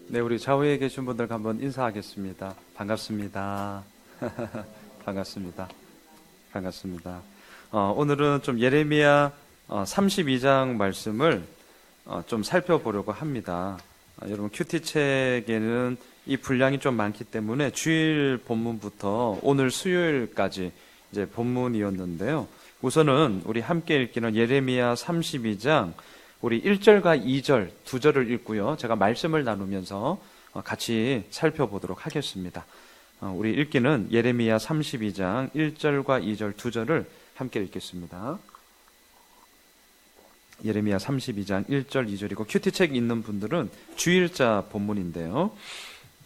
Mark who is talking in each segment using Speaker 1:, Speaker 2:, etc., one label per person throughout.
Speaker 1: 네, 우리 좌우에 계신 분들 한번 인사하겠습니다. 반갑습니다. 반갑습니다. 반갑습니다. 오늘은 좀 예레미야 32장 말씀을 좀 살펴보려고 합니다. 여러분 큐티책에는 이 분량이 좀 많기 때문에 주일 본문부터 오늘 수요일까지 이제 본문이었는데요. 우선은 우리 함께 읽기는 예레미야 32장 우리 1절과 2절 두 절을 읽고요. 제가 말씀을 나누면서 같이 살펴보도록 하겠습니다. 우리 읽기는 예레미야 32장 1절과 2절 두 절을 함께 읽겠습니다. 예레미야 32장 1절 2절이고 큐티책 있는 분들은 주일자 본문인데요.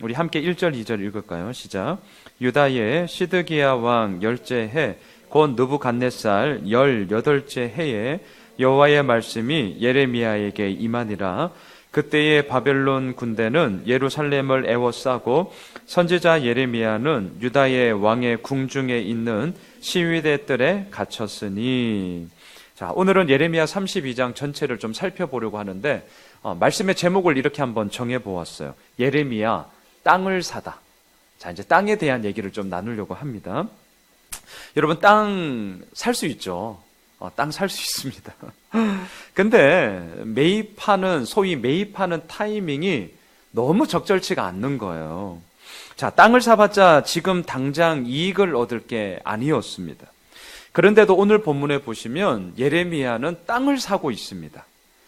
Speaker 1: 우리 함께 1절 2절 읽을까요? 시작. 유다의 시드기야 왕 열째 해 곧 느부갓네살 18째 해에 여호와의 말씀이 예레미야에게 임하니라. 그때의 바벨론 군대는 예루살렘을 에워싸고 선지자 예레미야는 유다의 왕의 궁중에 있는 시위대 뜰에 갇혔으니. 자, 오늘은 예레미야 32장 전체를 좀 살펴보려고 하는데 말씀의 제목을 이렇게 한번 정해보았어요. 예레미야 땅을 사다. 자, 이제 땅에 대한 얘기를 좀 나누려고 합니다. 여러분 땅 살 수 있죠. 땅 살 수 있습니다. 근데 소위 매입하는 타이밍이 너무 적절치가 않는 거예요. 자, 땅을 사봤자 지금 당장 이익을 얻을 게 아니었습니다. 그런데도 오늘 본문에 보시면 예레미야는 땅을 사고 있습니다.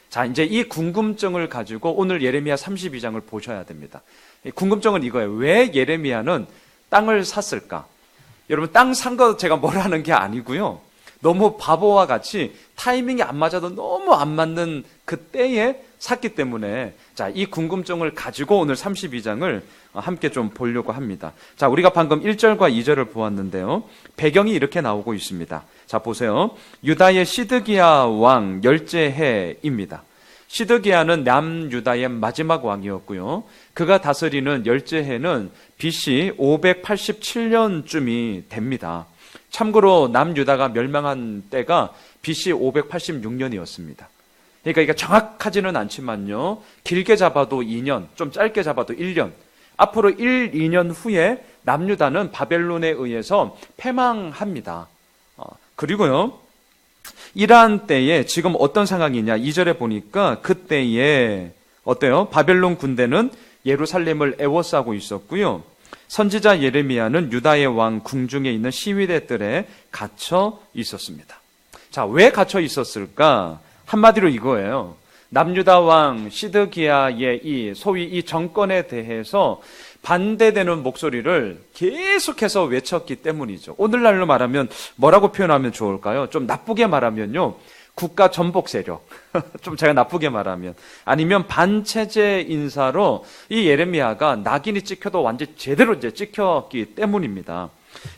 Speaker 1: 자, 이제 이 궁금증을 가지고 오늘 예레미야 32장을 보셔야 됩니다. 궁금증은 이거예요. 왜 예레미야는 땅을 샀을까? 여러분 땅 산 거 제가 뭐라는 게 아니고요. 너무 바보와 같이 타이밍이 안 맞아도 너무 안 맞는 그때에 샀기 때문에 자, 이 궁금증을 가지고 오늘 32장을 함께 좀 보려고 합니다. 자, 우리가 방금 1절과 2절을 보았는데요. 배경이 이렇게 나오고 있습니다. 자, 보세요. 유다의 시드기야 왕 열째 해입니다. 시드기야는 남유다의 마지막 왕이었고요. 그가 다스리는 열째 해는 BC 587년쯤이 됩니다. 참고로 남유다가 멸망한 때가 BC 586년이었습니다. 그러니까 이게 정확하지는 않지만요. 길게 잡아도 2년, 좀 짧게 잡아도 1년. 앞으로 1, 2년 후에 남유다는 바벨론에 의해서 패망합니다. 그리고요. 이러한 때에 지금 어떤 상황이냐. 2절에 보니까 그때에 어때요? 바벨론 군대는 예루살렘을 에워싸고 있었고요. 선지자 예레미야는 유다의 왕 궁중에 있는 시위대들에 갇혀 있었습니다. 자, 왜 갇혀 있었을까? 한마디로 이거예요. 남유다 왕 시드기야의 소위 이 정권에 대해서 반대되는 목소리를 계속해서 외쳤기 때문이죠. 오늘날로 말하면 뭐라고 표현하면 좋을까요? 좀 나쁘게 말하면요. 국가 전복 세력. 좀 제가 나쁘게 말하면. 아니면 반체제 인사로 이 예레미야가 낙인이 찍혀도 완전 제대로 이제 찍혔기 때문입니다.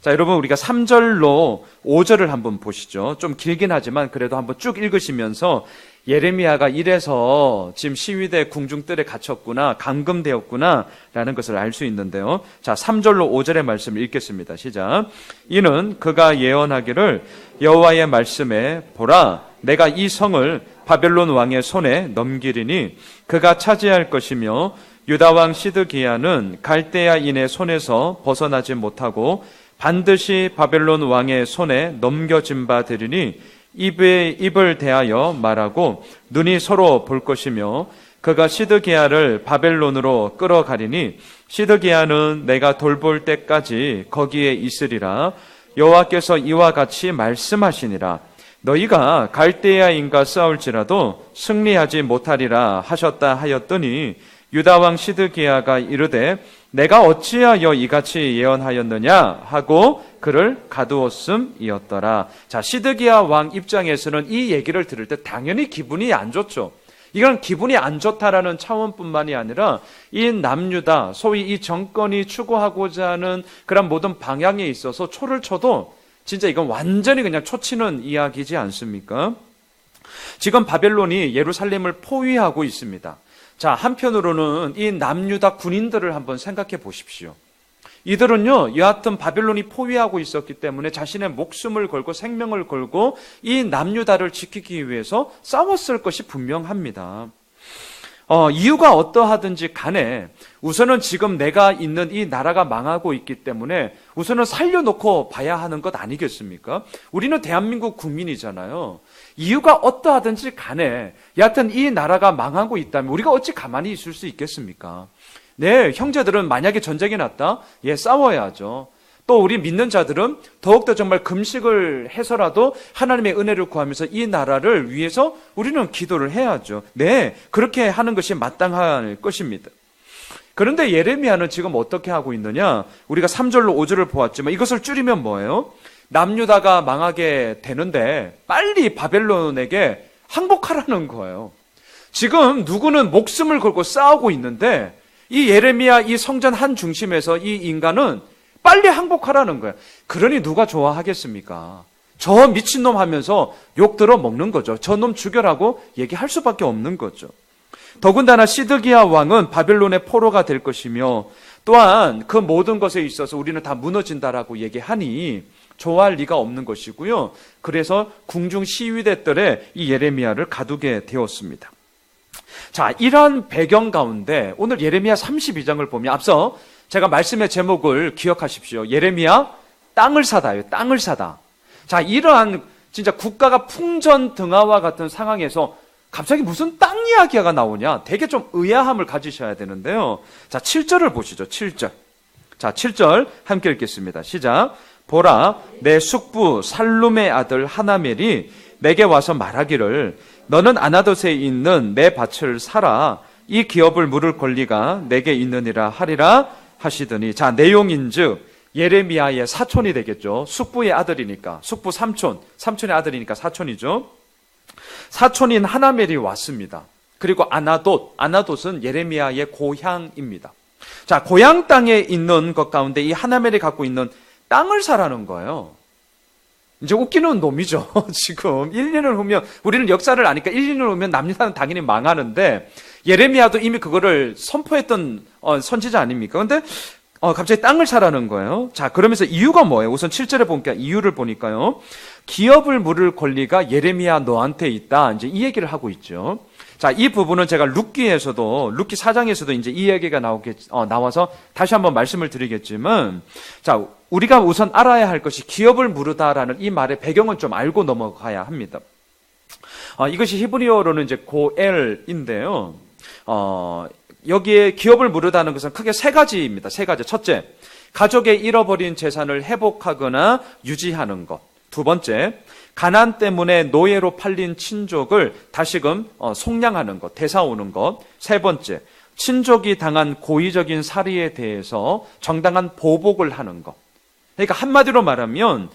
Speaker 1: 자, 여러분 우리가 3절로 5절을 한번 보시죠. 좀 길긴 하지만 그래도 한번 쭉 읽으시면서 예레미야가 이래서 지금 시위대 궁중뜰에 갇혔구나, 감금되었구나 라는 것을 알 수 있는데요. 자, 3절로 5절의 말씀을 읽겠습니다. 시작. 이는 그가 예언하기를 여호와의 말씀에 보라, 내가 이 성을 바벨론 왕의 손에 넘기리니 그가 차지할 것이며 유다 왕 시드기야는 갈대아인의 손에서 벗어나지 못하고 반드시 바벨론 왕의 손에 넘겨진 바 되리니 입을 대하여 말하고 눈이 서로 볼 것이며 그가 시드기야를 바벨론으로 끌어가리니 시드기야는 내가 돌볼 때까지 거기에 있으리라. 여호와께서 이와 같이 말씀하시니라. 너희가 갈대아인과 싸울지라도 승리하지 못하리라 하셨다 하였더니 유다 왕 시드기야가 이르되 내가 어찌하여 이같이 예언하였느냐 하고 그를 가두었음이었더라. 자, 시드기야 왕 입장에서는 이 얘기를 들을 때 당연히 기분이 안 좋죠. 이건 기분이 안 좋다라는 차원뿐만이 아니라 이 남유다, 소위 이 정권이 추구하고자 하는 그런 모든 방향에 있어서 초를 쳐도 진짜 이건 완전히 그냥 초치는 이야기지 않습니까? 지금 바벨론이 예루살렘을 포위하고 있습니다. 자, 한편으로는 이 남유다 군인들을 한번 생각해 보십시오. 이들은요, 여하튼 바벨론이 포위하고 있었기 때문에 자신의 목숨을 걸고 생명을 걸고 이 남유다를 지키기 위해서 싸웠을 것이 분명합니다. 이유가 어떠하든지 간에 우선은 지금 내가 있는 이 나라가 망하고 있기 때문에 우선은 살려놓고 봐야 하는 것 아니겠습니까? 우리는 대한민국 국민이잖아요. 이유가 어떠하든지 간에 여하튼 이 나라가 망하고 있다면 우리가 어찌 가만히 있을 수 있겠습니까? 네, 형제들은 만약에 전쟁이 났다? 예, 싸워야죠. 또 우리 믿는 자들은 더욱더 정말 금식을 해서라도 하나님의 은혜를 구하면서 이 나라를 위해서 우리는 기도를 해야죠. 네, 그렇게 하는 것이 마땅할 것입니다. 그런데 예레미야는 지금 어떻게 하고 있느냐? 우리가 3절로 5절을 보았지만 이것을 줄이면 뭐예요? 남유다가 망하게 되는데 빨리 바벨론에게 항복하라는 거예요. 지금 누구는 목숨을 걸고 싸우고 있는데 이 예레미야 이 성전 한 중심에서 이 인간은 빨리 항복하라는 거예요. 그러니 누가 좋아하겠습니까? 저 미친놈 하면서 욕 들어 먹는 거죠. 저 놈 죽여라고 얘기할 수밖에 없는 거죠. 더군다나 시드기야 왕은 바벨론의 포로가 될 것이며 또한 그 모든 것에 있어서 우리는 다 무너진다라고 얘기하니 좋아할 리가 없는 것이고요. 그래서 궁중 시위대들의 이 예레미야를 가두게 되었습니다. 자, 이러한 배경 가운데 오늘 예레미야 32장을 보면 앞서 제가 말씀의 제목을 기억하십시오. 예레미야 땅을 사다요. 땅을 사다. 자, 이러한 진짜 국가가 풍전등화와 같은 상황에서 갑자기 무슨 땅 이야기가 나오냐? 되게 좀 의아함을 가지셔야 되는데요. 자, 7절을 보시죠. 7절. 자, 7절 함께 읽겠습니다. 시작. 보라, 내 숙부 살룸의 아들 하나멜이 내게 와서 말하기를 너는 아나돗에 있는 내 밭을 사라. 이 기업을 물을 권리가 내게 있느니라 하리라 하시더니, 자, 내용인즉 예레미야의 사촌이 되겠죠. 숙부의 아들이니까, 숙부 삼촌의 아들이니까 사촌이죠. 사촌인 하나멜이 왔습니다. 그리고 아나돗은 예레미야의 고향입니다. 자, 고향 땅에 있는 것 가운데 이 하나멜이 갖고 있는 땅을 사라는 거예요. 이제 웃기는 놈이죠. 지금 1년을 후면, 우리는 역사를 아니까 1년을 후면 남유다는 당연히 망하는데 예레미야도 이미 그거를 선포했던 선지자 아닙니까? 근데 갑자기 땅을 사라는 거예요. 자, 그러면서 이유가 뭐예요? 우선 7절에 보니까 이유를 보니까요. 기업을 물을 권리가 예레미야 너한테 있다. 이제 이 얘기를 하고 있죠. 자, 이 부분은 제가 룻기 4장에서도 이제 이 얘기가 나와서 다시 한번 말씀을 드리겠지만, 자, 우리가 우선 알아야 할 것이 기업을 물으다라는 이 말의 배경은 좀 알고 넘어가야 합니다. 이것이 히브리어로는 이제 고엘인데요. 여기에 기업을 물으다는 것은 크게 세 가지입니다. 세 가지. 첫째, 가족의 잃어버린 재산을 회복하거나 유지하는 것. 두 번째, 가난 때문에 노예로 팔린 친족을 다시금 속량하는 것, 되사오는 것. 세 번째, 친족이 당한 고의적인 살해에 대해서 정당한 보복을 하는 것. 그러니까 한마디로 말하면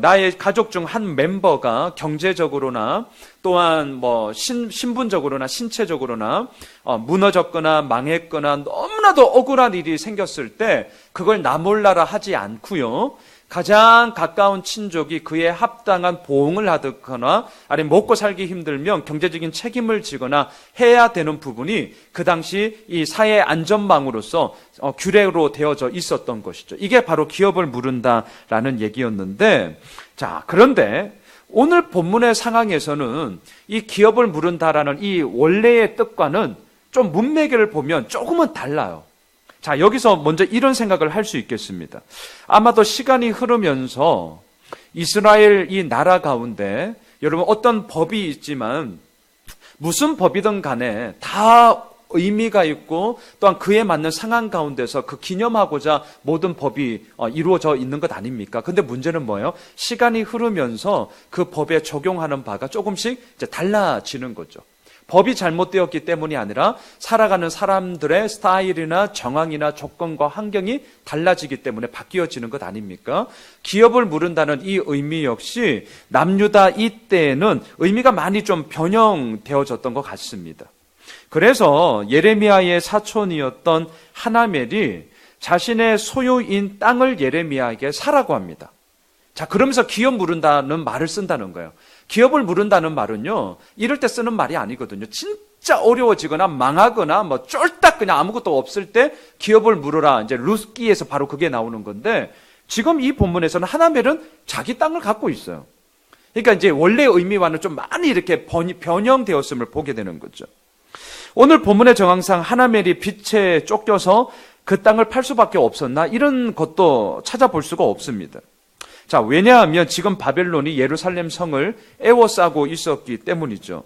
Speaker 1: 나의 가족 중 한 멤버가 경제적으로나 또한 신분적으로나 신체적으로나 무너졌거나 망했거나 너무나도 억울한 일이 생겼을 때 그걸 나 몰라라 하지 않고요. 가장 가까운 친족이 그에 합당한 보응을 하거나 아니면 먹고 살기 힘들면 경제적인 책임을 지거나 해야 되는 부분이 그 당시 이 사회 안전망으로서 규례로 되어져 있었던 것이죠. 이게 바로 기업을 물은다라는 얘기였는데, 자, 그런데 오늘 본문의 상황에서는 이 기업을 물은다라는 이 원래의 뜻과는 좀 문맥을 보면 조금은 달라요. 자, 여기서 먼저 이런 생각을 할 수 있겠습니다. 아마도 시간이 흐르면서 이스라엘 이 나라 가운데 여러분 어떤 법이 있지만 무슨 법이든 간에 다 의미가 있고 또한 그에 맞는 상황 가운데서 그 기념하고자 모든 법이 이루어져 있는 것 아닙니까? 근데 문제는 뭐예요? 시간이 흐르면서 그 법에 적용하는 바가 조금씩 이제 달라지는 거죠. 법이 잘못되었기 때문이 아니라 살아가는 사람들의 스타일이나 정황이나 조건과 환경이 달라지기 때문에 바뀌어지는 것 아닙니까? 기업을 물은다는 이 의미 역시 남유다 이때에는 의미가 많이 좀 변형되어졌던 것 같습니다. 그래서 예레미야의 사촌이었던 하나멜이 자신의 소유인 땅을 예레미야에게 사라고 합니다. 자, 그러면서 기업 물은다는 말을 쓴다는 거예요. 기업을 물은다는 말은요, 이럴 때 쓰는 말이 아니거든요. 진짜 어려워지거나 망하거나 쫄딱 그냥 아무것도 없을 때 기업을 물으라. 이제 룻기에서 바로 그게 나오는 건데, 지금 이 본문에서는 하나멜은 자기 땅을 갖고 있어요. 그러니까 이제 원래의 의미와는 좀 많이 이렇게 변형되었음을 보게 되는 거죠. 오늘 본문의 정황상 하나멜이 빚에 쫓겨서 그 땅을 팔 수밖에 없었나? 이런 것도 찾아볼 수가 없습니다. 자, 왜냐하면 지금 바벨론이 예루살렘 성을 에워싸고 있었기 때문이죠.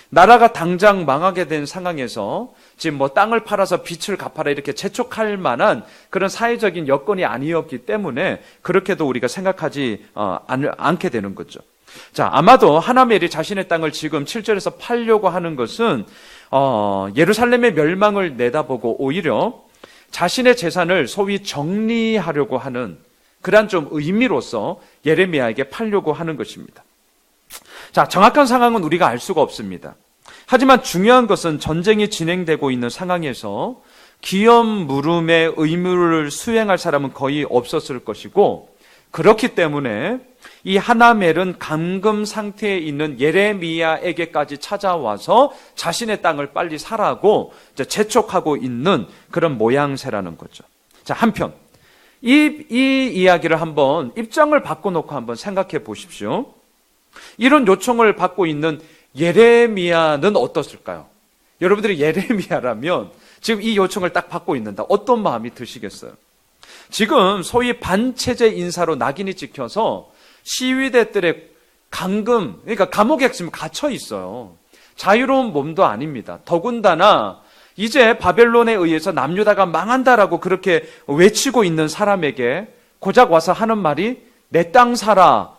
Speaker 1: 나라가 당장 망하게 된 상황에서 지금 뭐 땅을 팔아서 빚을 갚아라 이렇게 재촉할 만한 그런 사회적인 여건이 아니었기 때문에 그렇게도 우리가 생각하지 않게 되는 거죠. 자, 아마도 하나멜이 자신의 땅을 지금 7절에서 팔려고 하는 것은 예루살렘의 멸망을 내다보고 오히려 자신의 재산을 소위 정리하려고 하는 그러한 좀 의미로서 예레미야에게 팔려고 하는 것입니다. 자, 정확한 상황은 우리가 알 수가 없습니다. 하지만 중요한 것은 전쟁이 진행되고 있는 상황에서 기업 물음의 의무를 수행할 사람은 거의 없었을 것이고, 그렇기 때문에 이 하나멜은 감금 상태에 있는 예레미야에게까지 찾아와서 자신의 땅을 빨리 사라고 재촉하고 있는 그런 모양새라는 거죠. 자, 한편 이 이야기를 한번 입장을 바꿔놓고 한번 생각해 보십시오. 이런 요청을 받고 있는 예레미야는 어떻을까요? 여러분들이 예레미야라면 지금 이 요청을 딱 받고 있는다. 어떤 마음이 드시겠어요? 지금 소위 반체제 인사로 낙인이 찍혀서 시위대들의 감금, 그러니까 감옥에 지금 갇혀 있어요. 자유로운 몸도 아닙니다. 더군다나 이제 바벨론에 의해서 남유다가 망한다라고 그렇게 외치고 있는 사람에게 고작 와서 하는 말이 내 땅 사라,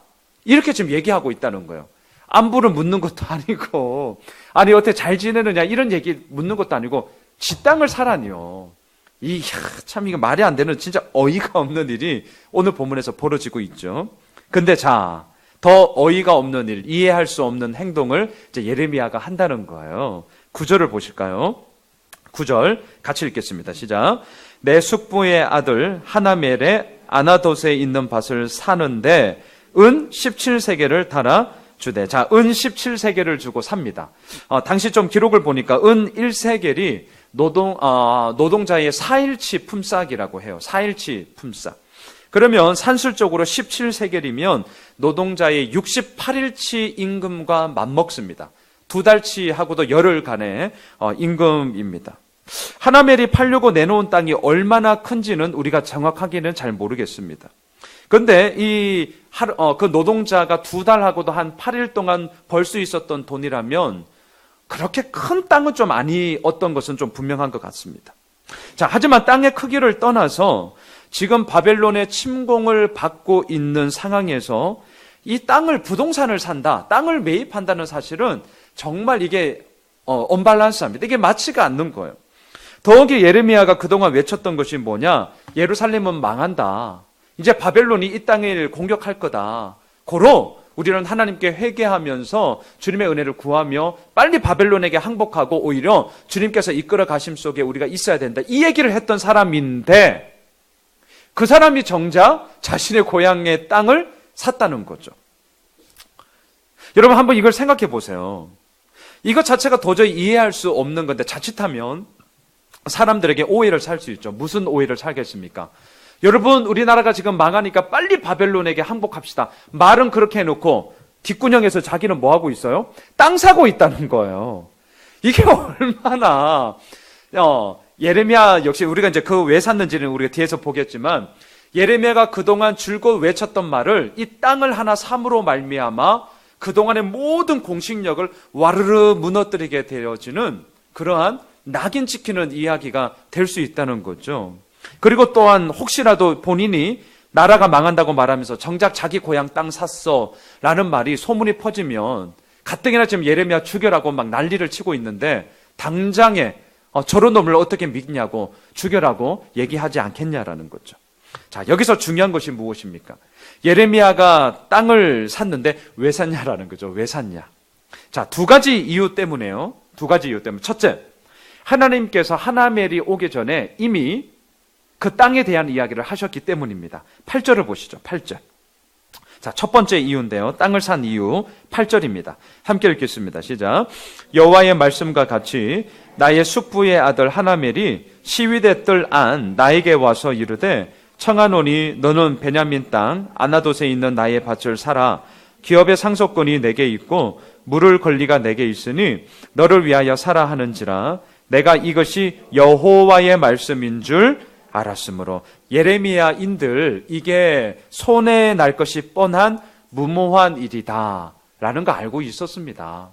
Speaker 1: 이렇게 지금 얘기하고 있다는 거예요. 안부를 묻는 것도 아니고, 아니 어떻게 잘 지내느냐 이런 얘기 묻는 것도 아니고 지 땅을 사라니요. 참 이거 말이 안 되는 진짜 어이가 없는 일이 오늘 본문에서 벌어지고 있죠. 근데 자, 더 어이가 없는 일, 이해할 수 없는 행동을 이제 예레미야가 한다는 거예요. 9절을 보실까요? 9절 같이 읽겠습니다. 시작. 내 숙부의 아들 하나멜의 아나돗에 있는 밭을 사는데 은 17세겔을 달아 주되. 자, 은 17세겔을 주고 삽니다. 당시 좀 기록을 보니까 은 1세겔이 노동자의 4일치 품삯이라고 해요. 4일치 품삯. 그러면 산술적으로 17세겔이면 노동자의 68일치 임금과 맞먹습니다. 2달치하고도 열흘간의 임금입니다. 하나멜이 팔려고 내놓은 땅이 얼마나 큰지는 우리가 정확하게는 잘 모르겠습니다. 그런데 그 노동자가 2달하고도 한 8일 동안 벌 수 있었던 돈이라면 그렇게 큰 땅은 좀 아니었던 것은 좀 분명한 것 같습니다. 자, 하지만 땅의 크기를 떠나서 지금 바벨론의 침공을 받고 있는 상황에서 이 땅을, 부동산을 산다, 땅을 매입한다는 사실은 정말 이게 언밸런스합니다. 이게 맞지가 않는 거예요. 더욱이 예레미야가 그동안 외쳤던 것이 뭐냐? 예루살렘은 망한다. 이제 바벨론이 이 땅을 공격할 거다. 고로 우리는 하나님께 회개하면서 주님의 은혜를 구하며 빨리 바벨론에게 항복하고 오히려 주님께서 이끌어 가심 속에 우리가 있어야 된다. 이 얘기를 했던 사람인데 그 사람이 정작 자신의 고향의 땅을 샀다는 거죠. 여러분 한번 이걸 생각해 보세요. 이것 자체가 도저히 이해할 수 없는 건데 자칫하면 사람들에게 오해를 살 수 있죠. 무슨 오해를 살겠습니까? 여러분, 우리나라가 지금 망하니까 빨리 바벨론에게 항복합시다. 말은 그렇게 해놓고 뒷구녕에서 자기는 뭐 하고 있어요? 땅 사고 있다는 거예요. 이게 얼마나 예레미야 역시 우리가 이제 그 왜 샀는지는 우리가 뒤에서 보겠지만 예레미야가 그동안 줄곧 외쳤던 말을 이 땅을 하나 삼으로 말미암아 그동안의 모든 공식력을 와르르 무너뜨리게 되어지는 그러한 낙인 찍히는 이야기가 될 수 있다는 거죠. 그리고 또한 혹시라도 본인이 나라가 망한다고 말하면서 정작 자기 고향 땅 샀어 라는 말이 소문이 퍼지면 가뜩이나 지금 예레미야 죽여라고 막 난리를 치고 있는데 당장에 저런 놈을 어떻게 믿냐고 죽여라고 얘기하지 않겠냐라는 거죠. 자, 여기서 중요한 것이 무엇입니까? 예레미야가 땅을 샀는데 왜 샀냐라는 거죠. 왜 샀냐? 자, 두 가지 이유 때문에요. 두 가지 이유 때문에. 첫째, 하나님께서 하나멜이 오기 전에 이미 그 땅에 대한 이야기를 하셨기 때문입니다. 8절을 보시죠. 8절. 자, 첫 번째 이유인데요. 땅을 산 이유 8절입니다. 함께 읽겠습니다. 시작. 여호와의 말씀과 같이 나의 숙부의 아들 하나멜이 시위대 뜰 안 나에게 와서 이르되 청하노니 너는 베냐민 땅 아나돗에 있는 나의 밭을 사라. 기업의 상속권이 내게 있고 물을 권리가 내게 있으니 너를 위하여 사라 하는지라. 내가 이것이 여호와의 말씀인 줄 알았으므로. 예레미야인들 이게 손해 날 것이 뻔한 무모한 일이다 라는 거 알고 있었습니다.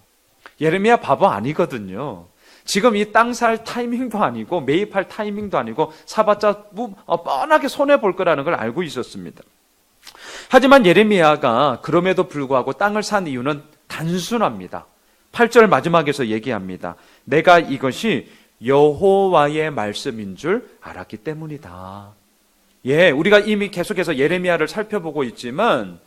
Speaker 1: 예레미야 바보 아니거든요. 지금 이 땅 살 타이밍도 아니고 매입할 타이밍도 아니고 사봤자 뻔하게 손해볼 거라는 걸 알고 있었습니다. 하지만 예레미야가 그럼에도 불구하고 땅을 산 이유는 단순합니다. 8절 마지막에서 얘기합니다. 내가 이것이 여호와의 말씀인 줄 알았기 때문이다. 예, 우리가 이미 계속해서 예레미야를 살펴보고 있지만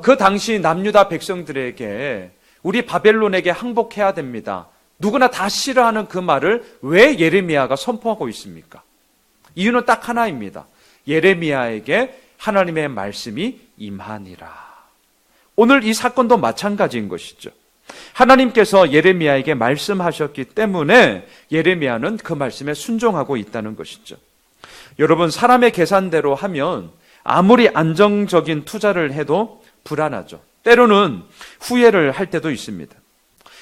Speaker 1: 그 당시 남유다 백성들에게 우리 바벨론에게 항복해야 됩니다. 누구나 다 싫어하는 그 말을 왜 예레미야가 선포하고 있습니까? 이유는 딱 하나입니다. 예레미야에게 하나님의 말씀이 임하니라. 오늘 이 사건도 마찬가지인 것이죠. 하나님께서 예레미야에게 말씀하셨기 때문에 예레미야는 그 말씀에 순종하고 있다는 것이죠. 여러분, 사람의 계산대로 하면 아무리 안정적인 투자를 해도 불안하죠. 때로는 후회를 할 때도 있습니다.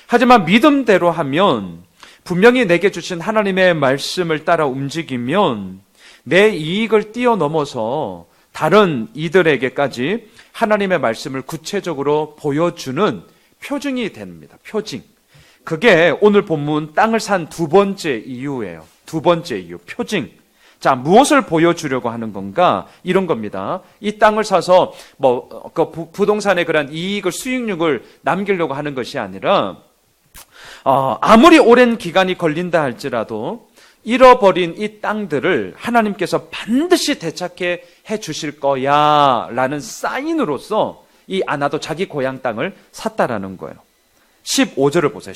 Speaker 1: 하지만 믿음대로 하면 분명히 내게 주신 하나님의 말씀을 따라 움직이면 내 이익을 뛰어넘어서 다른 이들에게까지 하나님의 말씀을 구체적으로 보여주는 표징이 됩니다. 표징. 그게 오늘 본문 땅을 산 두 번째 이유예요. 두 번째 이유, 표징. 자, 무엇을 보여주려고 하는 건가? 이런 겁니다. 이 땅을 사서 부동산의 그런 이익을, 수익률을 남기려고 하는 것이 아니라 아무리 오랜 기간이 걸린다 할지라도 잃어버린 이 땅들을 하나님께서 반드시 되찾게 해 주실 거야 라는 사인으로서 이 아나도 자기 고향 땅을 샀다라는 거예요. 15절을 보세요.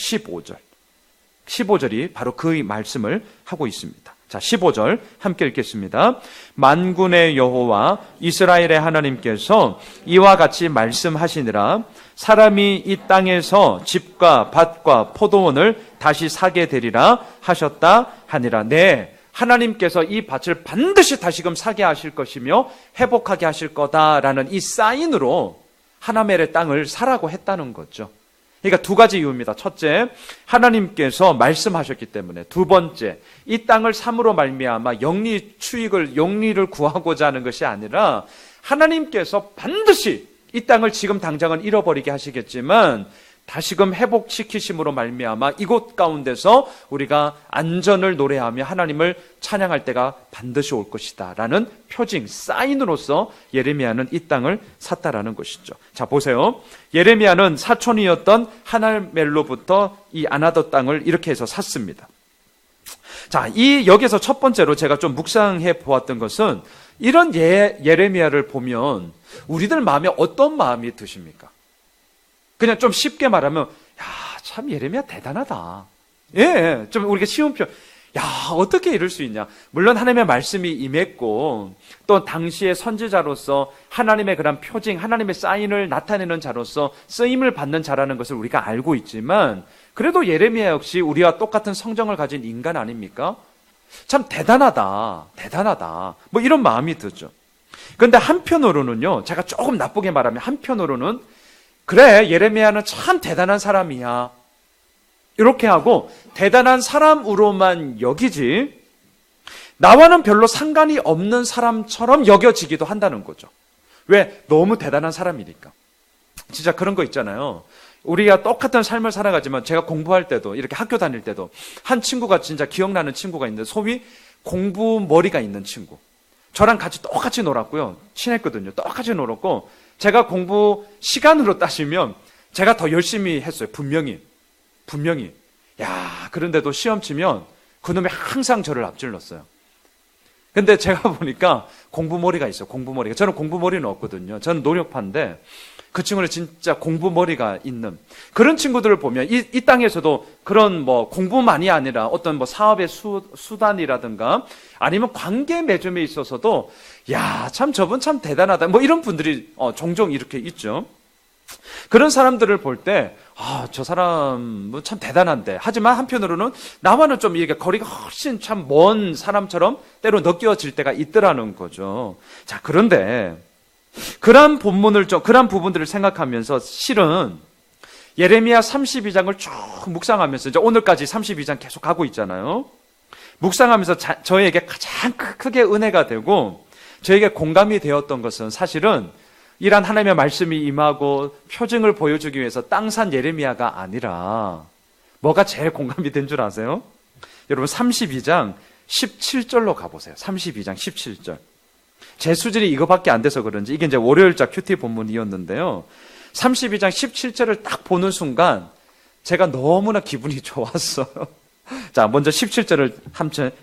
Speaker 1: 15절이 바로 그 말씀을 하고 있습니다. 자, 15절 함께 읽겠습니다. 만군의 여호와 이스라엘의 하나님께서 이와 같이 말씀하시니라. 사람이 이 땅에서 집과 밭과 포도원을 다시 사게 되리라 하셨다 하니라. 네, 하나님께서 이 밭을 반드시 다시금 사게 하실 것이며 회복하게 하실 거다라는 이 사인으로 하나멜의 땅을 사라고 했다는 거죠. 그러니까 두 가지 이유입니다. 첫째, 하나님께서 말씀하셨기 때문에. 두 번째, 이 땅을 삼으로 말미암아 영리를 구하고자 하는 것이 아니라 하나님께서 반드시 이 땅을 지금 당장은 잃어버리게 하시겠지만 다시금 회복시키심으로 말미암아 이곳 가운데서 우리가 안전을 노래하며 하나님을 찬양할 때가 반드시 올 것이다 라는 표징, 사인으로서 예레미야는 이 땅을 샀다라는 것이죠. 자, 보세요. 예레미야는 사촌이었던 하나멜로부터 이 아나도 땅을 이렇게 해서 샀습니다. 자, 여기서 첫 번째로 제가 좀 묵상해 보았던 것은 이런 예레미야를 보면 우리들 마음에 어떤 마음이 드십니까? 그냥 좀 쉽게 말하면, 야, 참 예레미야 대단하다. 예, 좀 우리가 쉬운 표현. 야, 어떻게 이럴 수 있냐. 물론 하나님의 말씀이 임했고 또 당시의 선지자로서 하나님의 그런 표징, 하나님의 사인을 나타내는 자로서 쓰임을 받는 자라는 것을 우리가 알고 있지만 그래도 예레미야 역시 우리와 똑같은 성정을 가진 인간 아닙니까? 참 대단하다. 뭐 이런 마음이 들죠. 그런데 한편으로는요, 제가 조금 나쁘게 말하면 한편으로는 그래, 예레미야는 참 대단한 사람이야. 이렇게 하고 대단한 사람으로만 여기지 나와는 별로 상관이 없는 사람처럼 여겨지기도 한다는 거죠. 왜? 너무 대단한 사람이니까. 진짜 그런 거 있잖아요. 우리가 똑같은 삶을 살아가지만 제가 공부할 때도 이렇게 학교 다닐 때도 한 친구가 진짜 기억나는 친구가 있는데 소위 공부 머리가 있는 친구. 저랑 같이 똑같이 놀았고요. 친했거든요. 똑같이 놀았고 제가 공부 시간으로 따지면 제가 더 열심히 했어요. 분명히. 야, 그런데도 시험 치면 그놈이 항상 저를 앞질렀어요. 근데 제가 보니까 공부머리가 있어요. 공부머리가. 저는 공부머리는 없거든요. 저는 노력파인데 그 친구는 진짜 공부머리가 있는 그런 친구들을 보면 이 땅에서도 그런 뭐 공부만이 아니라 어떤 뭐 사업의 수단이라든가 아니면 관계 맺음에 있어서도 야, 참 저분 참 대단하다. 뭐 이런 분들이 종종 이렇게 있죠. 그런 사람들을 볼 때 저 사람은 참 대단한데 하지만 한편으로는 나와는 좀 이렇게 거리가 훨씬 참 먼 사람처럼 때로 느껴질 때가 있더라는 거죠. 자, 그런데 그런 부분들을 생각하면서 실은 예레미야 32장을 쭉 묵상하면서 이제 오늘까지 32장 계속 가고 있잖아요. 묵상하면서 저에게 가장 크게 은혜가 되고 저에게 공감이 되었던 것은 사실은 이란 하나님의 말씀이 임하고 표징을 보여주기 위해서 땅 산 예레미야가 아니라 뭐가 제일 공감이 된 줄 아세요? 여러분 32장 17절로 가보세요. 32장 17절. 제 수준이 이거밖에 안 돼서 그런지 이게 이제 월요일자 큐티 본문이었는데요. 32장 17절을 딱 보는 순간 제가 너무나 기분이 좋았어요. 자, 먼저 17절을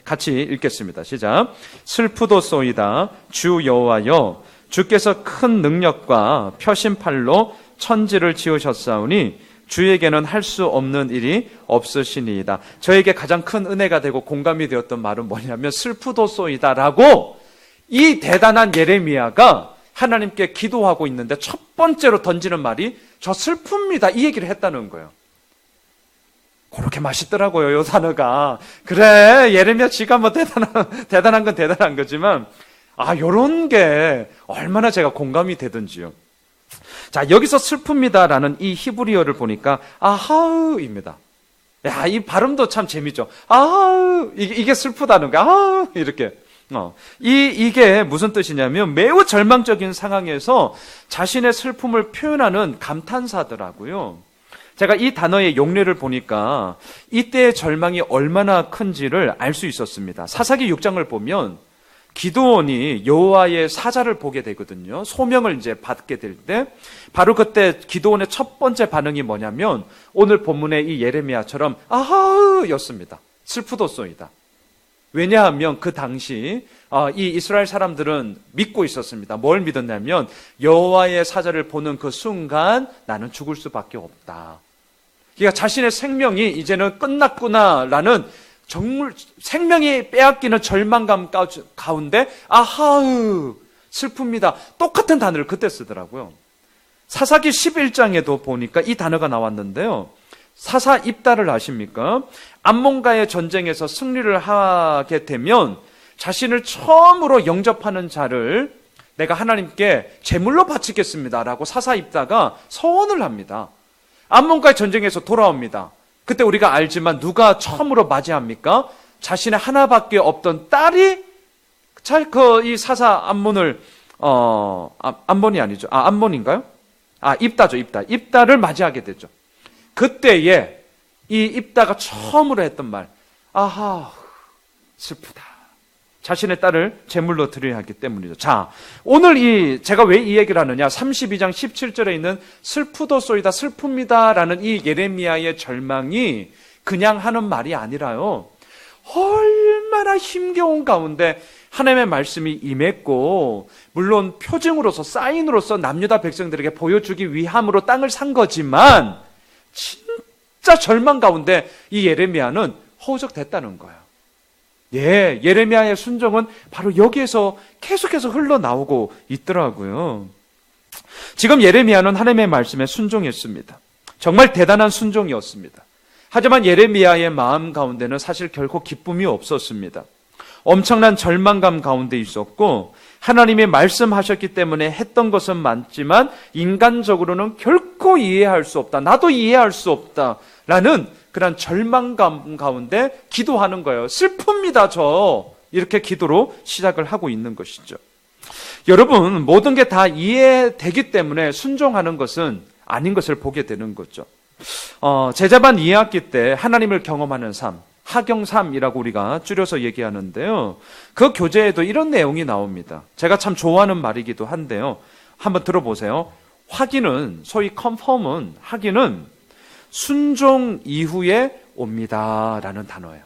Speaker 1: 같이 읽겠습니다. 시작. 슬프도소이다 주 여호와여 주께서 큰 능력과 표심팔로 천지를 지으셨사오니 주에게는 할 수 없는 일이 없으시니이다. 저에게 가장 큰 은혜가 되고 공감이 되었던 말은 뭐냐면 슬프도소이다라고 이 대단한 예레미야가 하나님께 기도하고 있는데 첫 번째로 던지는 말이 저 슬픕니다. 이 얘기를 했다는 거예요. 그렇게 맛있더라고요, 이 단어가. 그래, 예레미야 지가 뭐 대단한 건 대단한 거지만, 요런 게 얼마나 제가 공감이 되든지요. 자, 여기서 슬픕니다라는 이 히브리어를 보니까, 아하우입니다. 야, 이 발음도 참 재밌죠. 아하우, 이게 슬프다는 거, 아하우, 이렇게. 이게 무슨 뜻이냐면 매우 절망적인 상황에서 자신의 슬픔을 표현하는 감탄사더라고요. 제가 이 단어의 용례를 보니까 이때의 절망이 얼마나 큰지를 알 수 있었습니다. 사사기 6장을 보면 기드온이 여호와의 사자를 보게 되거든요. 소명을 이제 받게 될 때 바로 그때 기드온의 첫 번째 반응이 뭐냐면 오늘 본문의 이 예레미야처럼 아하우였습니다. 슬프도소이다. 왜냐하면 그 당시 이 이스라엘 사람들은 믿고 있었습니다. 뭘 믿었냐면 여호와의 사자를 보는 그 순간 나는 죽을 수밖에 없다. 그러니까 자신의 생명이 이제는 끝났구나라는 정말 생명이 빼앗기는 절망감 가운데 아하으 슬픕니다. 똑같은 단어를 그때 쓰더라고요. 사사기 11장에도 보니까 이 단어가 나왔는데요. 사사 입다를 아십니까? 암몬과의 전쟁에서 승리를 하게 되면 자신을 처음으로 영접하는 자를 내가 하나님께 제물로 바치겠습니다라고 사사 입다가 서원을 합니다. 암몬과의 전쟁에서 돌아옵니다. 그때 우리가 알지만 누가 처음으로 맞이합니까? 자신의 하나밖에 없던 딸이 이 사사 암몬을 암몬이 아니죠. 암몬인가요? 입다죠. 입다를 맞이하게 되죠. 그때에 이 입다가 처음으로 했던 말, 아하, 슬프다. 자신의 딸을 제물로 드려야 하기 때문이죠. 자, 오늘 제가 왜 이 얘기를 하느냐? 32장 17절에 있는 슬프도소이다, 슬픕니다 라는 이 예레미야의 절망이 그냥 하는 말이 아니라요. 얼마나 힘겨운 가운데 하나님의 말씀이 임했고, 물론 표징으로서, 사인으로서 남유다 백성들에게 보여주기 위함으로 땅을 산 거지만, 진짜 절망 가운데 이 예레미야는 허우적댔다는 거예요. 예, 예레미야의 순종은 바로 여기에서 계속해서 흘러나오고 있더라고요. 지금 예레미야는 하나님의 말씀에 순종했습니다. 정말 대단한 순종이었습니다. 하지만 예레미야의 마음 가운데는 사실 결코 기쁨이 없었습니다. 엄청난 절망감 가운데 있었고 하나님이 말씀하셨기 때문에 했던 것은 맞지만 인간적으로는 결코 이해할 수 없다. 나도 이해할 수 없다라는 그런 절망감 가운데 기도하는 거예요. 슬픕니다, 저. 이렇게 기도로 시작을 하고 있는 것이죠. 여러분, 모든 게 다 이해되기 때문에 순종하는 것은 아닌 것을 보게 되는 거죠. 제자반 2학기 때 하나님을 경험하는 삶, 하경3이라고 우리가 줄여서 얘기하는데요. 그 교재에도 이런 내용이 나옵니다. 제가 참 좋아하는 말이기도 한데요. 한번 들어보세요. 확인은, 소위 confirm은, 확인은 순종 이후에 옵니다 라는 단어예요.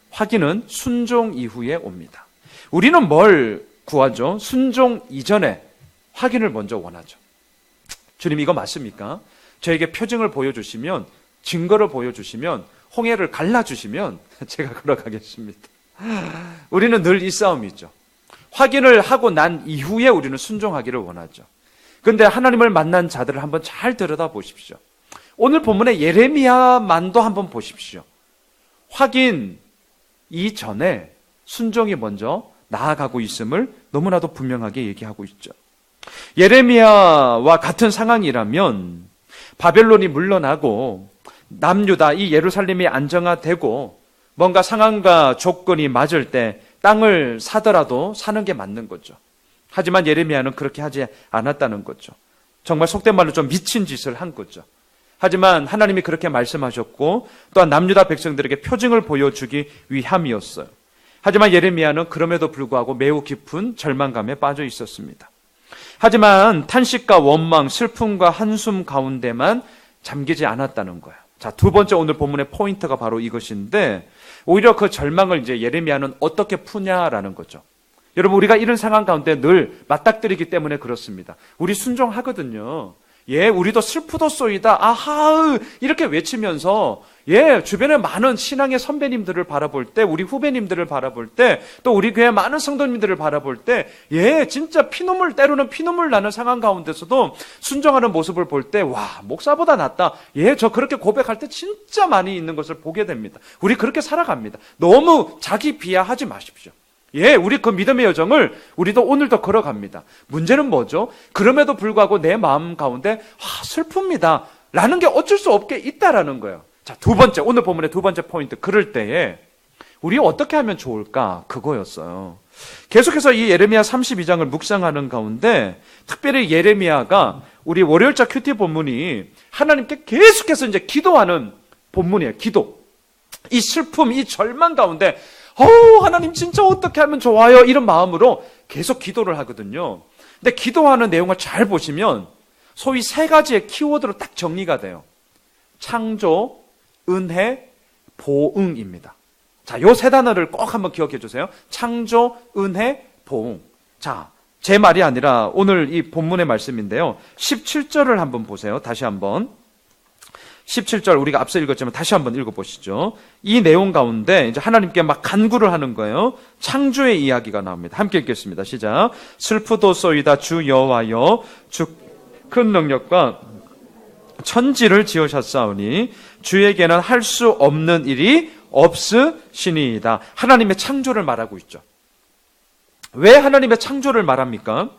Speaker 1: 확인은 순종 이후에 옵니다. 우리는 뭘 구하죠? 순종 이전에 확인을 먼저 원하죠. 주님, 이거 맞습니까? 저에게 표징을 보여주시면, 증거를 보여주시면, 홍해를 갈라주시면 제가 걸어가겠습니다. 우리는 늘 이 싸움이죠. 확인을 하고 난 이후에 우리는 순종하기를 원하죠. 그런데 하나님을 만난 자들을 한번 잘 들여다보십시오. 오늘 본문의 예레미야만도 한번 보십시오. 확인 이전에 순종이 먼저 나아가고 있음을 너무나도 분명하게 얘기하고 있죠. 예레미야와 같은 상황이라면 바벨론이 물러나고 남유다 이 예루살렘이 안정화되고 뭔가 상황과 조건이 맞을 때 땅을 사더라도 사는 게 맞는 거죠. 하지만 예레미야는 그렇게 하지 않았다는 거죠. 정말 속된 말로 좀 미친 짓을 한 거죠. 하지만 하나님이 그렇게 말씀하셨고 또한 남유다 백성들에게 표징을 보여주기 위함이었어요. 하지만 예레미야는 그럼에도 불구하고 매우 깊은 절망감에 빠져 있었습니다. 하지만 탄식과 원망, 슬픔과 한숨 가운데만 잠기지 않았다는 거예요. 자, 두 번째 오늘 본문의 포인트가 바로 이것인데 오히려 그 절망을 이제 예레미야는 어떻게 푸냐라는 거죠. 여러분, 우리가 이런 상황 가운데 늘 맞닥뜨리기 때문에 그렇습니다. 우리 순종하거든요. 예, 우리도 슬프도소이다. 아하, 이렇게 외치면서 주변에 많은 신앙의 선배님들을 바라볼 때, 우리 후배님들을 바라볼 때, 또 우리 교회 많은 성도님들을 바라볼 때, 진짜 때로는 피눈물 나는 상황 가운데서도 순종하는 모습을 볼 때, 와, 목사보다 낫다. 저 그렇게 고백할 때 진짜 많이 있는 것을 보게 됩니다. 우리 그렇게 살아갑니다. 너무 자기 비하하지 마십시오. 우리 그 믿음의 여정을 우리도 오늘도 걸어갑니다. 문제는 뭐죠? 그럼에도 불구하고 내 마음 가운데 슬픕니다 라는 게 어쩔 수 없게 있다라는 거예요. 자, 두 번째, 오늘 본문의 두 번째 포인트. 그럴 때에 우리 어떻게 하면 좋을까? 그거였어요. 계속해서 이 예레미야 32장을 묵상하는 가운데 특별히 예레미야가 우리 월요일자 큐티 본문이 하나님께 계속해서 이제 기도하는 본문이에요. 기도. 이 슬픔, 이 절망 가운데 하나님 진짜 어떻게 하면 좋아요? 이런 마음으로 계속 기도를 하거든요. 근데 기도하는 내용을 잘 보시면 소위 세 가지의 키워드로 딱 정리가 돼요. 창조, 은혜, 보응입니다. 자, 요 세 단어를 꼭 한번 기억해 주세요. 창조, 은혜, 보응. 자, 제 말이 아니라 오늘 이 본문의 말씀인데요. 17절을 한번 보세요. 다시 한번. 17절 우리가 앞서 읽었지만 다시 한번 읽어보시죠. 이 내용 가운데 이제 하나님께 막 간구를 하는 거예요. 창조의 이야기가 나옵니다. 함께 읽겠습니다. 시작. 슬프도소이다 주 여호와여 주 큰 능력과 천지를 지으셨사오니 주에게는 할 수 없는 일이 없으시니이다. 하나님의 창조를 말하고 있죠. 왜 하나님의 창조를 말합니까?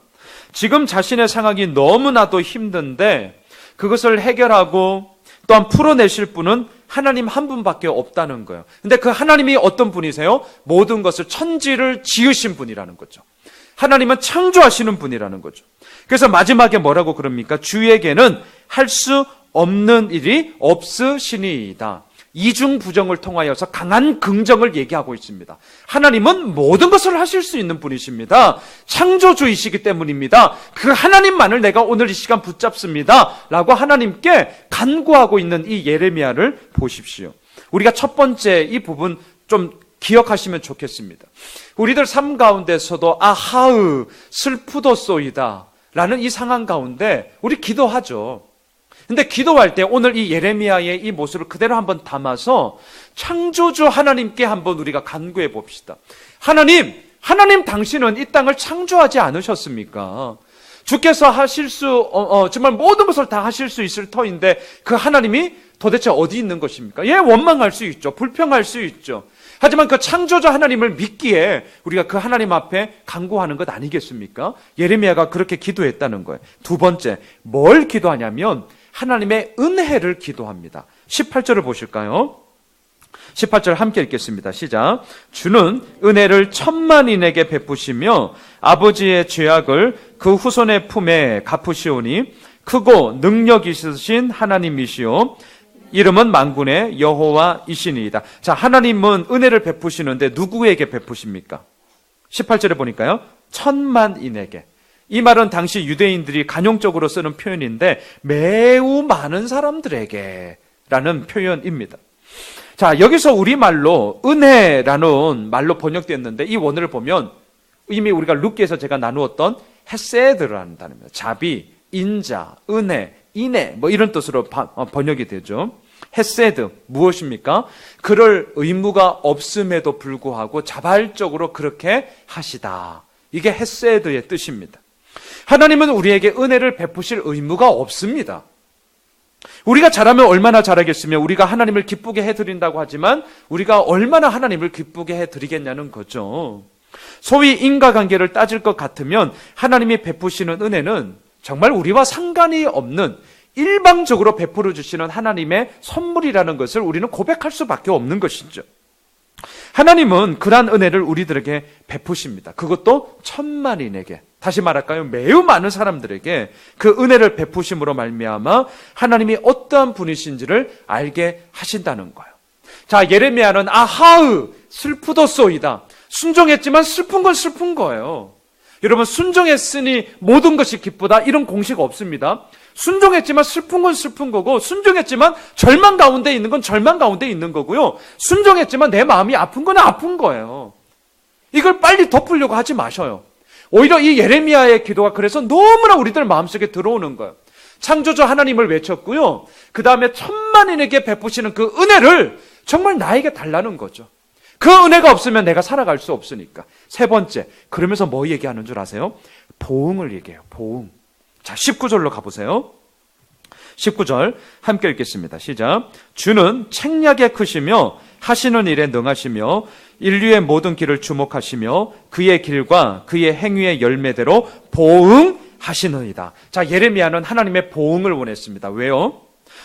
Speaker 1: 지금 자신의 상황이 너무나도 힘든데 그것을 해결하고 또한 풀어내실 분은 하나님 한 분밖에 없다는 거예요. 근데 그 하나님이 어떤 분이세요? 모든 것을 천지를 지으신 분이라는 거죠. 하나님은 창조하시는 분이라는 거죠. 그래서 마지막에 뭐라고 그럽니까? 주에게는 할 수 없는 일이 없으시니이다. 이중부정을 통하여서 강한 긍정을 얘기하고 있습니다. 하나님은 모든 것을 하실 수 있는 분이십니다. 창조주이시기 때문입니다. 그 하나님만을 내가 오늘 이 시간 붙잡습니다 라고 하나님께 간구하고 있는 이 예레미야를 보십시오. 우리가 첫 번째 이 부분 좀 기억하시면 좋겠습니다. 우리들 삶 가운데서도 아하으 슬프도소이다 라는 이 상황 가운데 우리 기도하죠. 근데 기도할 때 오늘 이 예레미야의 이 모습을 그대로 한번 담아서 창조주 하나님께 한번 우리가 간구해 봅시다. 하나님 당신은 이 땅을 창조하지 않으셨습니까? 주께서 하실 정말 모든 것을 다 하실 수 있을 터인데 그 하나님이 도대체 어디 있는 것입니까? 원망할 수 있죠. 불평할 수 있죠. 하지만 그 창조주 하나님을 믿기에 우리가 그 하나님 앞에 간구하는 것 아니겠습니까? 예레미야가 그렇게 기도했다는 거예요. 두 번째, 뭘 기도하냐면 하나님의 은혜를 기도합니다. 18절을 보실까요? 18절 함께 읽겠습니다. 시작. 주는 은혜를 천만인에게 베푸시며 아버지의 죄악을 그 후손의 품에 갚으시오니 크고 능력 있으신 하나님이시오 이름은 만군의 여호와이시니이다. 자, 하나님은 은혜를 베푸시는데 누구에게 베푸십니까? 18절에 보니까요. 천만인에게. 이 말은 당시 유대인들이 간용적으로 쓰는 표현인데 매우 많은 사람들에게 라는 표현입니다. 자, 여기서 우리말로 은혜라는 말로 번역되었는데 이 원어를 보면 이미 우리가 룻기에서 제가 나누었던 헤세드라는 단어입니다. 자비, 인자, 은혜, 인애 이런 뜻으로 번역이 되죠. 헤세드 무엇입니까? 그럴 의무가 없음에도 불구하고 자발적으로 그렇게 하시다. 이게 헤세드의 뜻입니다. 하나님은 우리에게 은혜를 베푸실 의무가 없습니다. 우리가 잘하면 얼마나 잘하겠으며 우리가 하나님을 기쁘게 해드린다고 하지만 우리가 얼마나 하나님을 기쁘게 해드리겠냐는 거죠. 소위 인과관계를 따질 것 같으면 하나님이 베푸시는 은혜는 정말 우리와 상관이 없는 일방적으로 베풀어 주시는 하나님의 선물이라는 것을 우리는 고백할 수밖에 없는 것이죠. 하나님은 그러한 은혜를 우리들에게 베푸십니다. 그것도 천만인에게, 다시 말할까요? 매우 많은 사람들에게 그 은혜를 베푸심으로 말미암아 하나님이 어떠한 분이신지를 알게 하신다는 거예요. 자, 예레미야는 아하으 슬프도소이다. 순종했지만 슬픈 건 슬픈 거예요. 여러분, 순종했으니 모든 것이 기쁘다, 이런 공식 없습니다. 순종했지만 슬픈 건 슬픈 거고, 순종했지만 절망 가운데 있는 건 절망 가운데 있는 거고요, 순종했지만 내 마음이 아픈 건 아픈 거예요. 이걸 빨리 덮으려고 하지 마셔요. 오히려 이 예레미야의 기도가 그래서 너무나 우리들 마음속에 들어오는 거예요. 창조주 하나님을 외쳤고요, 그 다음에 천만인에게 베푸시는 그 은혜를 정말 나에게 달라는 거죠. 그 은혜가 없으면 내가 살아갈 수 없으니까. 세 번째, 그러면서 뭐 얘기하는 줄 아세요? 보응을 얘기해요. 보응. 자, 19절로 가보세요. 19절 함께 읽겠습니다. 시작. 주는 책략에 크시며 하시는 일에 능하시며 인류의 모든 길을 주목하시며 그의 길과 그의 행위의 열매대로 보응하시느니라. 자, 예레미야는 하나님의 보응을 원했습니다. 왜요?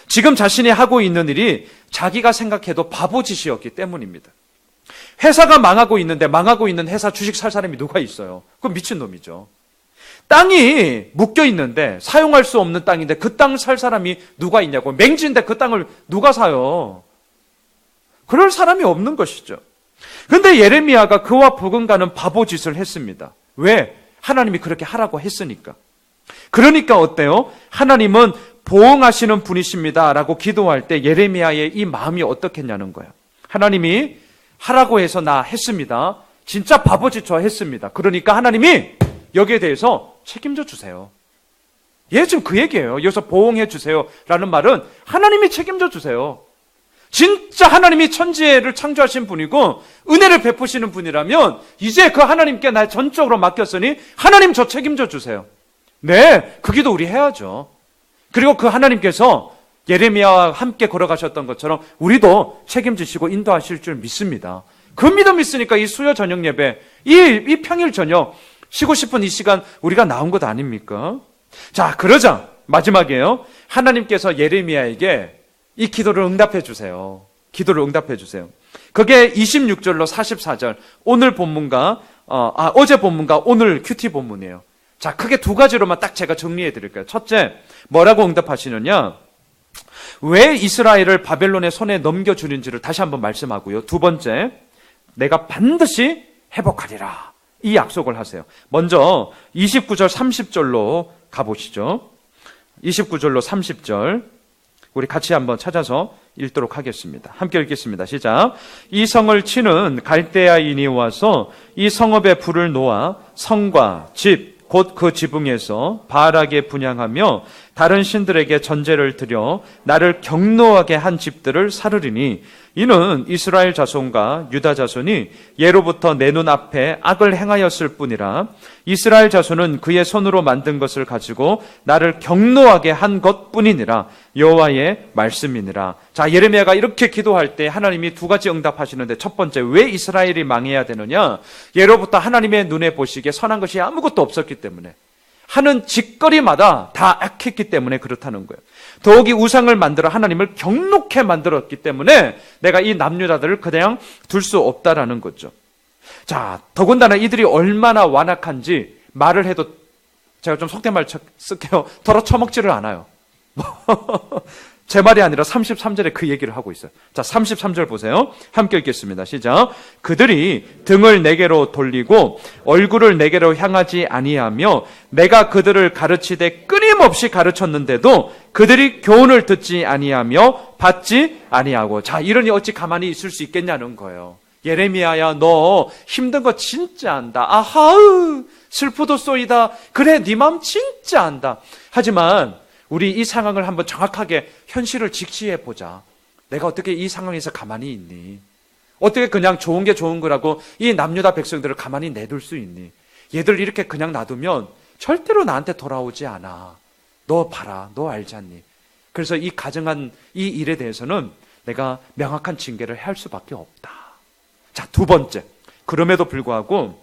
Speaker 1: 지금 자신이 하고 있는 일이 자기가 생각해도 바보짓이었기 때문입니다. 회사가 망하고 있는데 망하고 있는 회사 주식 살 사람이 누가 있어요? 그건 미친놈이죠. 땅이 묶여 있는데 사용할 수 없는 땅인데 그 땅 살 사람이 누가 있냐고. 맹지인데 그 땅을 누가 사요? 그럴 사람이 없는 것이죠. 그런데 예레미야가 그와 버금가는 바보짓을 했습니다. 왜? 하나님이 그렇게 하라고 했으니까. 그러니까 어때요? 하나님은 보응하시는 분이십니다 라고 기도할 때 예레미야의 이 마음이 어떻겠냐는 거예요. 하나님이 하라고 해서 나 했습니다. 진짜 바보짓 저 했습니다. 그러니까 하나님이 여기에 대해서 책임져 주세요. 예, 지금 그 얘기예요. 여기서 보응해 주세요 라는 말은 하나님이 책임져 주세요. 진짜 하나님이 천지를 창조하신 분이고 은혜를 베푸시는 분이라면 이제 그 하나님께 날 전적으로 맡겼으니 하나님 저 책임져 주세요. 네, 그 기도 우리 해야죠. 그리고 그 하나님께서 예레미야와 함께 걸어가셨던 것처럼 우리도 책임지시고 인도하실 줄 믿습니다. 그 믿음 있으니까 이 수요 저녁 예배, 이 평일 저녁 쉬고 싶은 이 시간 우리가 나온 것 아닙니까? 자, 그러자 마지막이에요. 하나님께서 예레미야에게 이 기도를 응답해 주세요. 기도를 응답해 주세요. 그게 26절로 44절, 오늘 본문과 어제 본문과 오늘 큐티 본문이에요. 자, 크게 두 가지로만 딱 제가 정리해 드릴게요. 첫째, 뭐라고 응답하시느냐? 왜 이스라엘을 바벨론의 손에 넘겨주는지를 다시 한번 말씀하고요. 두 번째, 내가 반드시 회복하리라. 이 약속을 하세요. 먼저 29절 30절로 가보시죠. 29절로 30절 우리 같이 한번 찾아서 읽도록 하겠습니다. 함께 읽겠습니다. 시작. 이 성을 치는 갈대아인이 와서 이 성읍에 불을 놓아 성과 집 곧 그 지붕에서 바알에게 분향하며 다른 신들에게 전제를 드려 나를 경노하게 한 집들을 사르리니 이는 이스라엘 자손과 유다 자손이 예로부터 내 눈 앞에 악을 행하였을 뿐이라. 이스라엘 자손은 그의 손으로 만든 것을 가지고 나를 경노하게 한 것뿐이니라. 여호와의 말씀이니라. 자, 예레미야가 이렇게 기도할 때 하나님이 두 가지 응답하시는데, 첫 번째, 왜 이스라엘이 망해야 되느냐? 예로부터 하나님의 눈에 보시기에 선한 것이 아무것도 없었기 때문에, 하는 짓거리마다 다 악했기 때문에 그렇다는 거예요. 더욱이 우상을 만들어 하나님을 경노케 만들었기 때문에 내가 이 남유다들을 그냥 둘 수 없다라는 거죠. 자, 더군다나 이들이 얼마나 완악한지 말을 해도, 제가 좀 속된 말 쓸게요, 덜어 처먹지를 않아요. 제 말이 아니라 33절에 그 얘기를 하고 있어요. 자, 33절 보세요. 함께 읽겠습니다. 시작. 그들이 등을 내게로 돌리고 얼굴을 내게로 향하지 아니하며 내가 그들을 가르치되 끊임없이 가르쳤는데도 그들이 교훈을 듣지 아니하며 받지 아니하고. 자, 이러니 어찌 가만히 있을 수 있겠냐는 거예요. 예레미야야, 너 힘든 거 진짜 안다. 아하으 슬프도소이다. 그래, 네 마음 진짜 안다. 하지만 우리 이 상황을 한번 정확하게 현실을 직시해 보자. 내가 어떻게 이 상황에서 가만히 있니? 어떻게 그냥 좋은 게 좋은 거라고 이 남유다 백성들을 가만히 내둘 수 있니? 얘들 이렇게 그냥 놔두면 절대로 나한테 돌아오지 않아. 너 봐라, 너 알지 않니? 그래서 이 가정한 이 일에 대해서는 내가 명확한 징계를 할 수밖에 없다. 자, 두 번째, 그럼에도 불구하고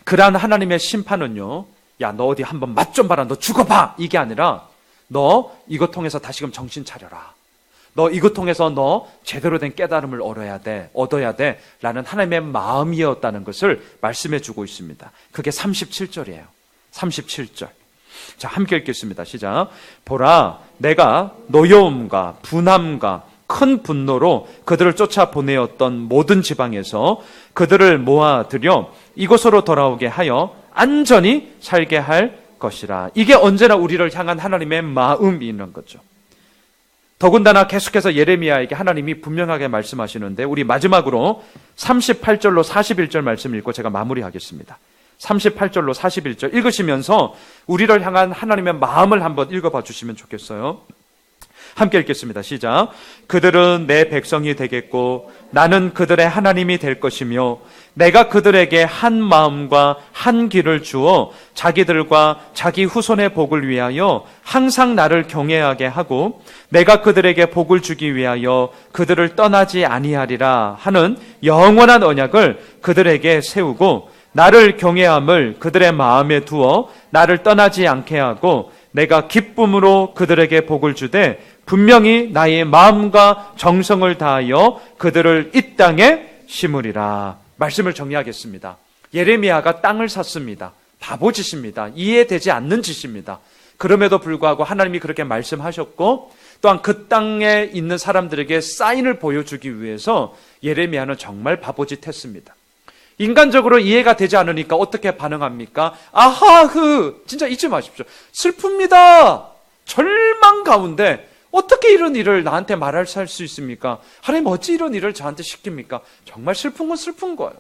Speaker 1: 그러한 하나님의 심판은요, 야, 너 어디 한번 맛 좀 봐라, 너 죽어봐, 이게 아니라 너 이것 통해서 다시금 정신 차려라. 너 이것 통해서 너 제대로 된 깨달음을 얻어야 돼 라는 하나님의 마음이었다는 것을 말씀해 주고 있습니다. 그게 37절이에요. 37절. 자, 함께 읽겠습니다. 시작. 보라, 내가 노여움과 분함과 큰 분노로 그들을 쫓아 보내었던 모든 지방에서 그들을 모아들여 이곳으로 돌아오게 하여 안전히 살게 할 것이라. 이게 언제나 우리를 향한 하나님의 마음이 있는 거죠. 더군다나 계속해서 예레미야에게 하나님이 분명하게 말씀하시는데, 우리 마지막으로 38절로 41절 말씀 읽고 제가 마무리하겠습니다. 38절로 41절 읽으시면서 우리를 향한 하나님의 마음을 한번 읽어봐 주시면 좋겠어요. 함께 읽겠습니다. 시작. 그들은 내 백성이 되겠고 나는 그들의 하나님이 될 것이며 내가 그들에게 한 마음과 한 길을 주어 자기들과 자기 후손의 복을 위하여 항상 나를 경외하게 하고 내가 그들에게 복을 주기 위하여 그들을 떠나지 아니하리라 하는 영원한 언약을 그들에게 세우고 나를 경외함을 그들의 마음에 두어 나를 떠나지 않게 하고 내가 기쁨으로 그들에게 복을 주되 분명히 나의 마음과 정성을 다하여 그들을 이 땅에 심으리라. 말씀을 정리하겠습니다. 예레미야가 땅을 샀습니다. 바보짓입니다. 이해되지 않는 짓입니다. 그럼에도 불구하고 하나님이 그렇게 말씀하셨고 또한 그 땅에 있는 사람들에게 사인을 보여주기 위해서 예레미야는 정말 바보짓했습니다. 인간적으로 이해가 되지 않으니까 어떻게 반응합니까? 아하흐, 진짜 잊지 마십시오. 슬픕니다. 절망 가운데 어떻게 이런 일을 나한테 말할 수 있습니까? 하나님 어찌 이런 일을 저한테 시킵니까? 정말 슬픈 건 슬픈 거예요.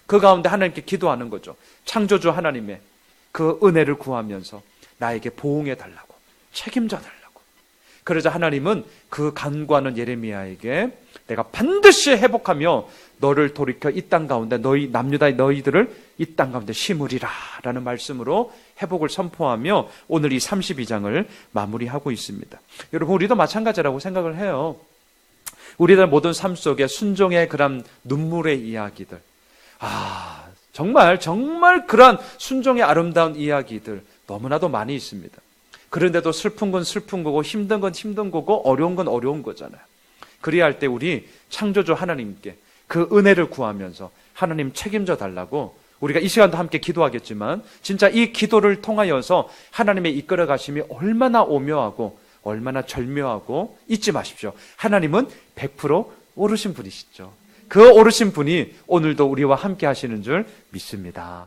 Speaker 1: 그 가운데 하나님께 기도하는 거죠. 창조주 하나님의 그 은혜를 구하면서 나에게 보응해 달라고, 책임져 달라고. 그러자 하나님은 그 간구하는 예레미야에게 내가 반드시 회복하며 너를 돌이켜 이 땅 가운데 너희 남유다의 너희들을 이 땅 가운데 심으리라 라는 말씀으로 회복을 선포하며 오늘 이 32장을 마무리하고 있습니다. 여러분, 우리도 마찬가지라고 생각을 해요. 우리들 모든 삶 속에 순종의 그런 눈물의 이야기들, 정말 그런 순종의 아름다운 이야기들 너무나도 많이 있습니다. 그런데도 슬픈 건 슬픈 거고 힘든 건 힘든 거고 어려운 건 어려운 거잖아요. 그리할 때 우리 창조주 하나님께 그 은혜를 구하면서 하나님 책임져 달라고 우리가 이 시간도 함께 기도하겠지만 진짜 이 기도를 통하여서 하나님의 이끌어 가심이 얼마나 오묘하고 얼마나 절묘하고 잊지 마십시오. 하나님은 100% 오르신 분이시죠. 그 오르신 분이 오늘도 우리와 함께 하시는 줄 믿습니다.